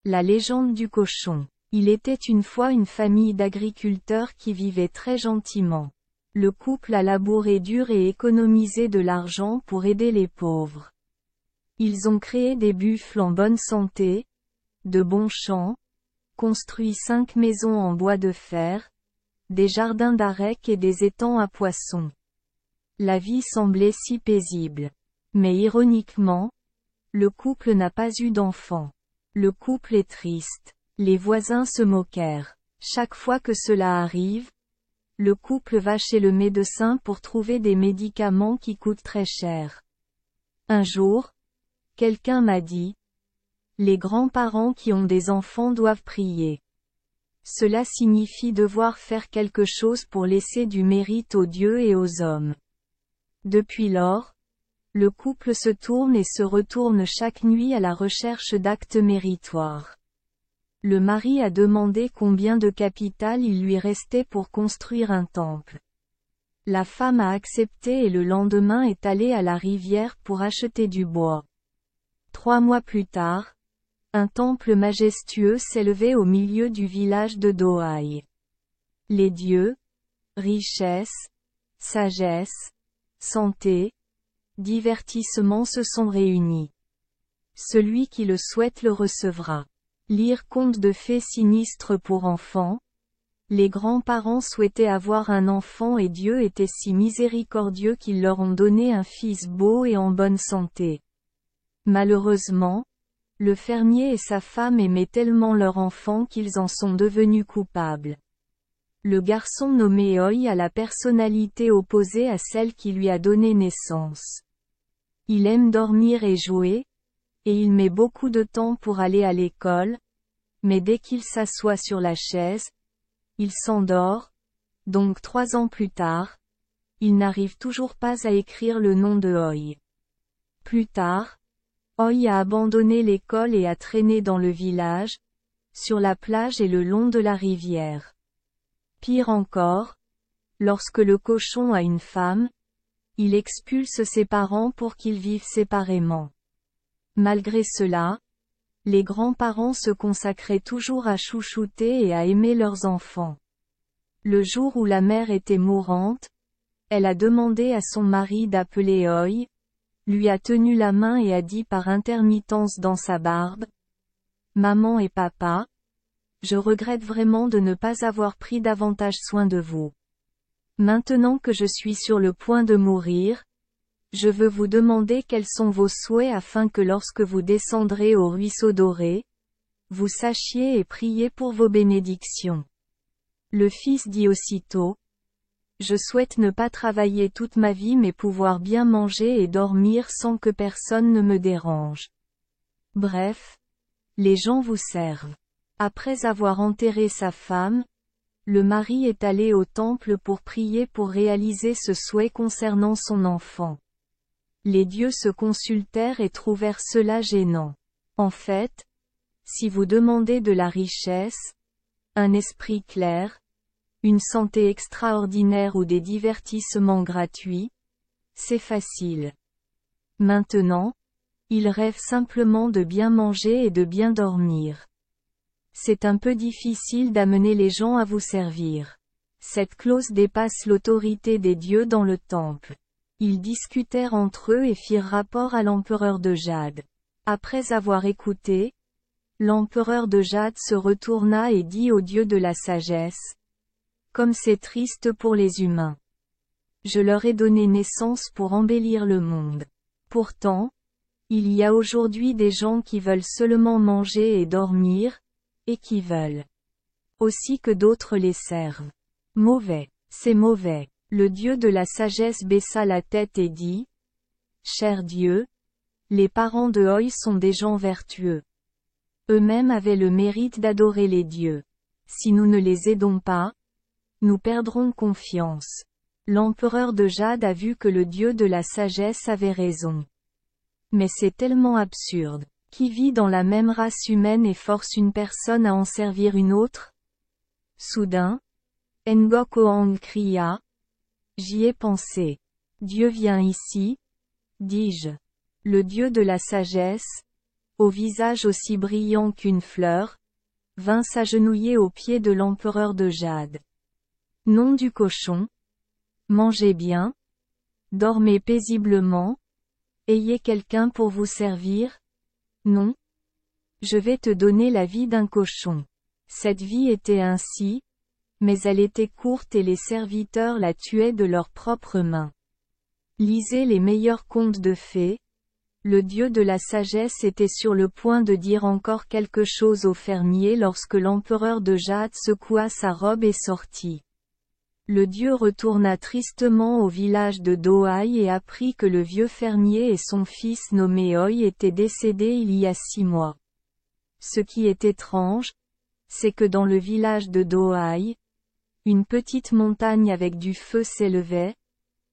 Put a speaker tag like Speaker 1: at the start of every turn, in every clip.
Speaker 1: La légende du cochon. Il était une fois une famille d'agriculteurs qui vivait très gentiment. Le couple a labouré dur et économisé de l'argent pour aider les pauvres. Ils ont créé des buffles en bonne santé, de bons champs, construit 5 maisons en bois de fer, des jardins d'arec et des étangs à poissons. La vie semblait si paisible. Mais ironiquement, le couple n'a pas eu d'enfant. Le couple est triste. Les voisins se moquèrent. Chaque fois que cela arrive, le couple va chez le médecin pour trouver des médicaments qui coûtent très cher. Un jour, quelqu'un m'a dit, les grands-parents qui ont des enfants doivent prier. Cela signifie devoir faire quelque chose pour laisser du mérite aux dieux et aux hommes. Depuis lors, le couple se tourne et se retourne chaque nuit à la recherche d'actes méritoires. Le mari a demandé combien de capital il lui restait pour construire un temple. La femme a accepté et le lendemain est allée à la rivière pour acheter du bois. 3 mois plus tard, un temple majestueux s'élevait au milieu du village de Dohaï. Les dieux, richesse, sagesse, santé, divertissement se sont réunis. Celui qui le souhaite le recevra. Lire contes de fées sinistres pour enfants. Les grands-parents souhaitaient avoir un enfant et Dieu était si miséricordieux qu'ils leur ont donné un fils beau et en bonne santé. Malheureusement, le fermier et sa femme aimaient tellement leur enfant qu'ils en sont devenus coupables. Le garçon nommé Oi a la personnalité opposée à celle qui lui a donné naissance. Il aime dormir et jouer, et il met beaucoup de temps pour aller à l'école, mais dès qu'il s'assoit sur la chaise, il s'endort, donc 3 ans plus tard, il n'arrive toujours pas à écrire le nom de Oi. Plus tard, Oi a abandonné l'école et a traîné dans le village, sur la plage et le long de la rivière. Pire encore, lorsque le cochon a une femme, il expulse ses parents pour qu'ils vivent séparément. Malgré cela, les grands-parents se consacraient toujours à chouchouter et à aimer leurs enfants. Le jour où la mère était mourante, elle a demandé à son mari d'appeler Oi, lui a tenu la main et a dit par intermittence dans sa barbe, « Maman et papa, je regrette vraiment de ne pas avoir pris davantage soin de vous. Maintenant que je suis sur le point de mourir, je veux vous demander quels sont vos souhaits afin que lorsque vous descendrez au ruisseau doré, vous sachiez et priez pour vos bénédictions. » Le fils dit aussitôt, « Je souhaite ne pas travailler toute ma vie mais pouvoir bien manger et dormir sans que personne ne me dérange. » Bref, les gens vous servent. Après avoir enterré sa femme, le mari est allé au temple pour prier pour réaliser ce souhait concernant son enfant. Les dieux se consultèrent et trouvèrent cela gênant. En fait, si vous demandez de la richesse, un esprit clair, une santé extraordinaire ou des divertissements gratuits, c'est facile. Maintenant, il rêve simplement de bien manger et de bien dormir. C'est un peu difficile d'amener les gens à vous servir. Cette clause dépasse l'autorité des dieux dans le temple. Ils discutèrent entre eux et firent rapport à l'empereur de Jade. Après avoir écouté, l'empereur de Jade se retourna et dit au dieu de la sagesse, « Comme c'est triste pour les humains. Je leur ai donné naissance pour embellir le monde. Pourtant, il y a aujourd'hui des gens qui veulent seulement manger et dormir, et qui veulent aussi que d'autres les servent. Mauvais. C'est mauvais. » Le dieu de la sagesse baissa la tête et dit, « Cher Dieu, les parents de Oi sont des gens vertueux. Eux-mêmes avaient le mérite d'adorer les dieux. Si nous ne les aidons pas, nous perdrons confiance. » L'empereur de Jade a vu que le dieu de la sagesse avait raison. Mais c'est tellement absurde. Qui vit dans la même race humaine et force une personne à en servir une autre? Soudain, Ngok Oang cria, « J'y ai pensé. Dieu vient ici, dis-je. Le dieu de la sagesse, au visage aussi brillant qu'une fleur, vint s'agenouiller aux pieds de l'empereur de jade. Nom du cochon. Mangez bien. Dormez paisiblement. Ayez quelqu'un pour vous servir. Non. Je vais te donner la vie d'un cochon. Cette vie était ainsi, mais elle était courte et les serviteurs la tuaient de leurs propres mains. Lisez les meilleurs contes de fées. Le dieu de la sagesse était sur le point de dire encore quelque chose au fermier lorsque l'empereur de jade secoua sa robe et sortit. Le dieu retourna tristement au village de Dohaï et apprit que le vieux fermier et son fils nommé Oi étaient décédés il y a 6 mois. Ce qui est étrange, c'est que dans le village de Dohaï, une petite montagne avec du feu s'élevait,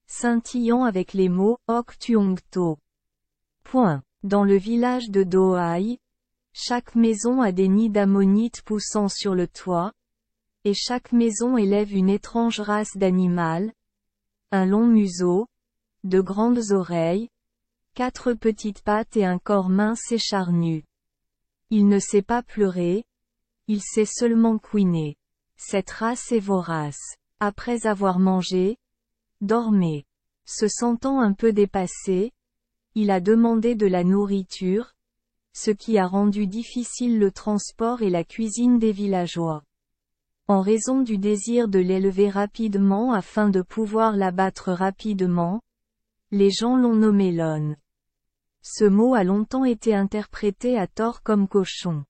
Speaker 1: scintillant avec les mots « Ok Tuongto ». Dans le village de Dohaï, chaque maison a des nids d'ammonites poussant sur le toit, et chaque maison élève une étrange race d'animal, un long museau, de grandes oreilles, 4 petites pattes et un corps mince et charnu. Il ne sait pas pleurer, il sait seulement couiner. Cette race est vorace. Après avoir mangé, dormez. Se sentant un peu dépassé, il a demandé de la nourriture, ce qui a rendu difficile le transport et la cuisine des villageois. En raison du désir de l'élever rapidement afin de pouvoir l'abattre rapidement, les gens l'ont nommé l'on. Ce mot a longtemps été interprété à tort comme cochon.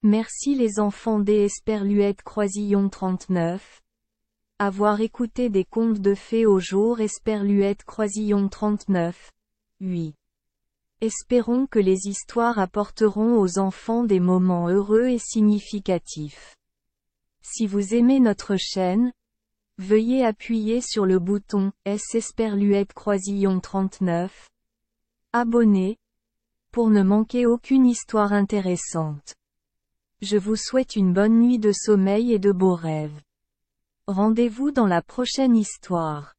Speaker 1: Merci les enfants des Esperluette Croisillon 39. Avoir écouté des contes de fées au jour Esperluette Croisillon 39. 8. Espérons que les histoires apporteront aux enfants des moments heureux et significatifs. Si vous aimez notre chaîne, veuillez appuyer sur le bouton S Esperluette Croisillon 39. Abonner, pour ne manquer aucune histoire intéressante. Je vous souhaite une bonne nuit de sommeil et de beaux rêves. Rendez-vous dans la prochaine histoire.